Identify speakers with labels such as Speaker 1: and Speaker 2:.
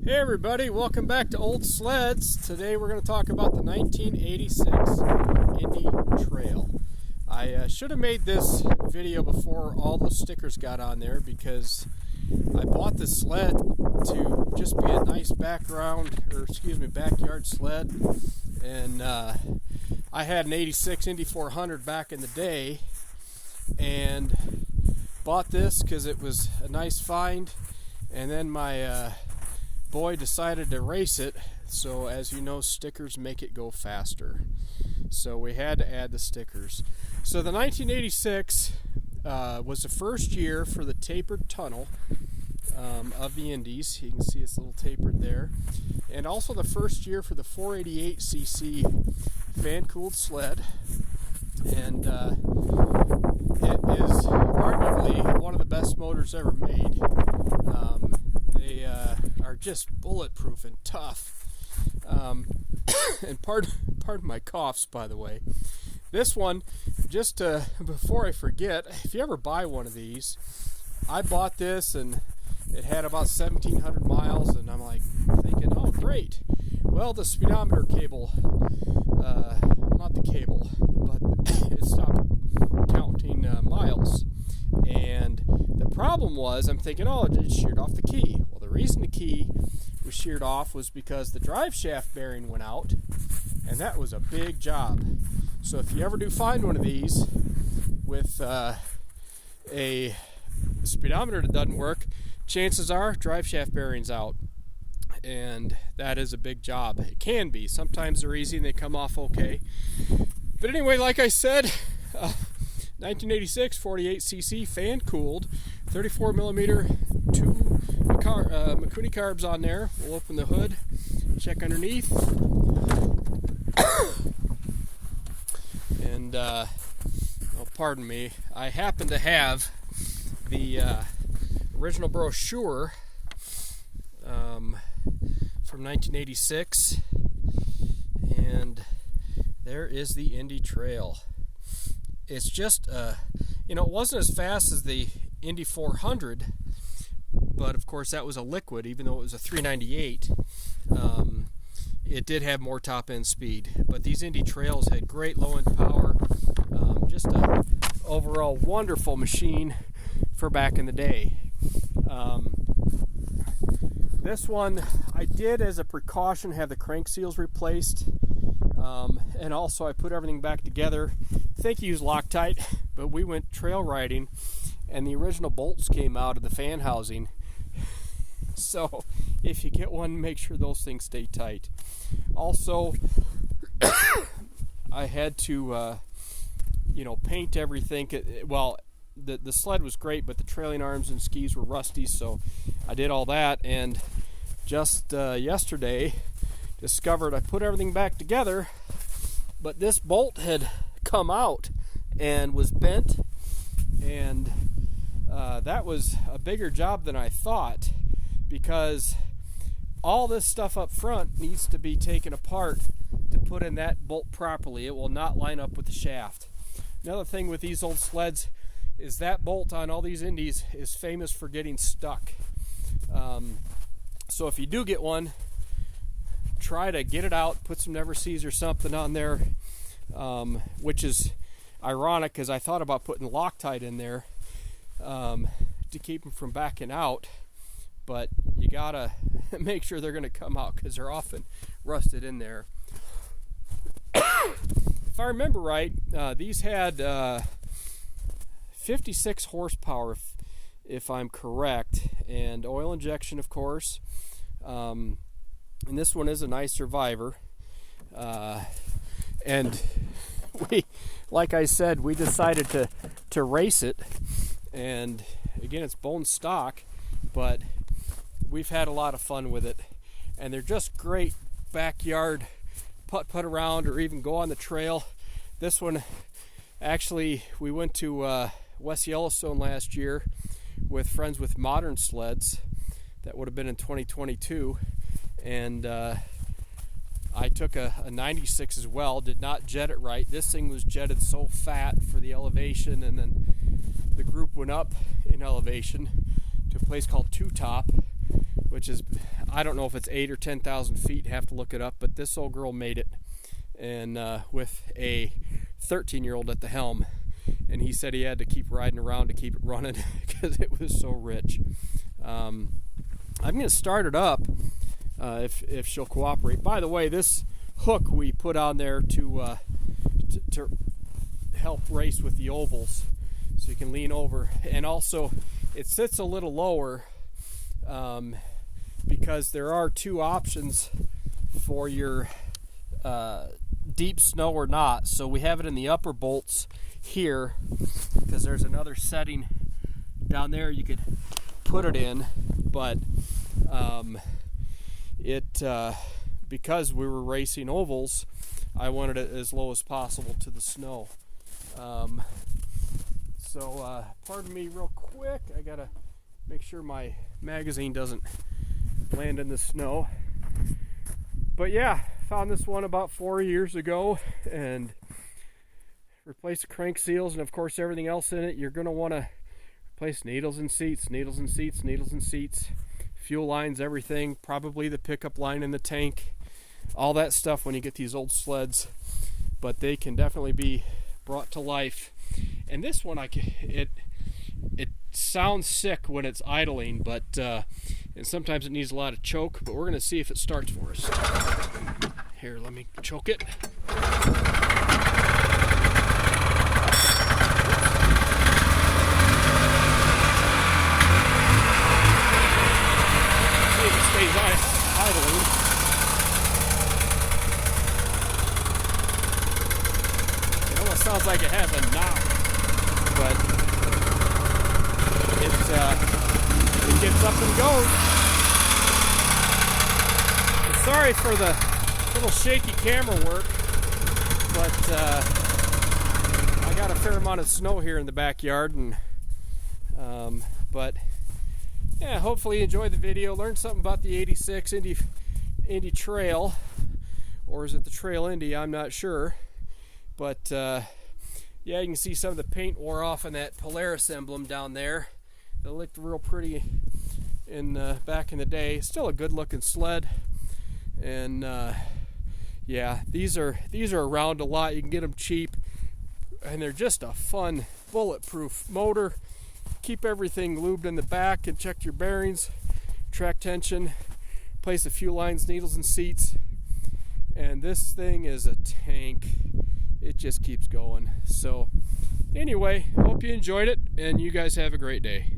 Speaker 1: Hey everybody, welcome back to Old Sleds. Today we're going to talk about the 1986 Indy Trail. I should have made this video before all those stickers got on there because I bought this sled to just be a nice backyard sled. And I had an 86 Indy 400 back in the day and bought this because it was a nice find. And then my boy decided to race it, so as you know, stickers make it go faster. So we had to add the stickers. So the 1986 was the first year for the tapered tunnel of the Indies. You can see it's a little tapered there. And also the first year for the 488cc fan-cooled sled. And it is arguably one of the best motors ever made. They are just bulletproof and tough. And pardon my coughs, by the way. This one, just before I forget, if you ever buy one of these, I bought this and it had about 1,700 miles, and I'm like thinking, oh great. Well, the speedometer cable, not the cable, but it stopped counting miles. And the problem was, I'm thinking, oh, it sheared off the key. Well, the reason the key was sheared off was because the drive shaft bearing went out, and that was a big job. So if you ever do find one of these with a speedometer that doesn't work, chances are drive shaft bearing's out, and that is a big job. It can be. Sometimes they're easy and they come off okay. But anyway, like I said, 1986 48cc fan cooled 34 millimeter 2 Mikuni carbs on there. We'll open the hood, check underneath, and pardon me, I happen to have the original brochure from 1986, and there is the Indy Trail. It's just, it wasn't as fast as the Indy 400, but of course that was a liquid, even though it was a 398. It did have more top end speed, but these Indy Trails had great low end power. Just a overall wonderful machine for back in the day. This one I did as a precaution have the crank seals replaced, and also I put everything back together. I think he used Loctite, but we went trail riding and the original bolts came out of the fan housing. So if you get one, make sure those things stay tight. Also, I had to paint everything. Well, the sled was great, but the trailing arms and skis were rusty, so I did all that. And just yesterday discovered I put everything back together, but this bolt had come out and was bent, and that was a bigger job than I thought, because all this stuff up front needs to be taken apart to put in that bolt properly. It will not line up with the shaft. Another thing with these old sleds is that bolt on all these Indies is famous for getting stuck. So if you do get one, try to get it out, put some Never Sees or something on there, which is ironic because I thought about putting Loctite in there to keep them from backing out, but you gotta make sure they're going to come out because they're often rusted in there. If I remember right, these had 56 horsepower, if I'm correct, and oil injection, of course. And this one is a nice Survivor. And we, like I said, we decided to race it. And again, it's bone stock, but we've had a lot of fun with it. And they're just great backyard putt around, or even go on the trail. This one, actually, we went to West Yellowstone last year with friends with Modern Sleds. That would have been in 2022, and I took a 96 as well. Did not jet it right. This thing was jetted so fat for the elevation, and then the group went up in elevation to a place called Two Top which is, I don't know if it's 8,000 or 10,000 feet, have to look it up, but this old girl made it, and with a 13-year-old at the helm, and he said he had to keep riding around to keep it running because it was so rich. I'm going to start it up if she'll cooperate. By the way, this hook we put on there to help race with the ovals, so you can lean over, and also it sits a little lower because there are two options for your deep snow or not. So we have it in the upper bolts here because there's another setting down there you could put it in, but because we were racing ovals, I wanted it as low as possible to the snow. So pardon me real quick, I gotta make sure my magazine doesn't land in the snow. But yeah, found this one about 4 years ago and replaced the crank seals, and of course everything else in it. You're going to want to replace needles and seats, fuel lines, everything, probably the pickup line in the tank, all that stuff when you get these old sleds. But they can definitely be brought to life. And this one, it sounds sick when it's idling, but and sometimes it needs a lot of choke, but we're going to see if it starts for us. Here, let me choke it. See if it stays idling. It almost sounds like it has a knock, but it gets up and goes. I'm sorry for the little shaky camera work, but I got a fair amount of snow here in the backyard, and but yeah, hopefully you enjoyed the video, learned something about the 86 Indy Trail, or is it the Trail Indy? I'm not sure, but yeah, you can see some of the paint wore off in that Polaris emblem down there. It looked real pretty back in the day. Still a good looking sled, and yeah, these are around a lot. You can get them cheap, and they're just a fun bulletproof motor. Keep everything lubed in the back and check your bearings, track tension, place the fuel lines, needles, and seats. And this thing is a tank. It just keeps going. So anyway, hope you enjoyed it, and you guys have a great day.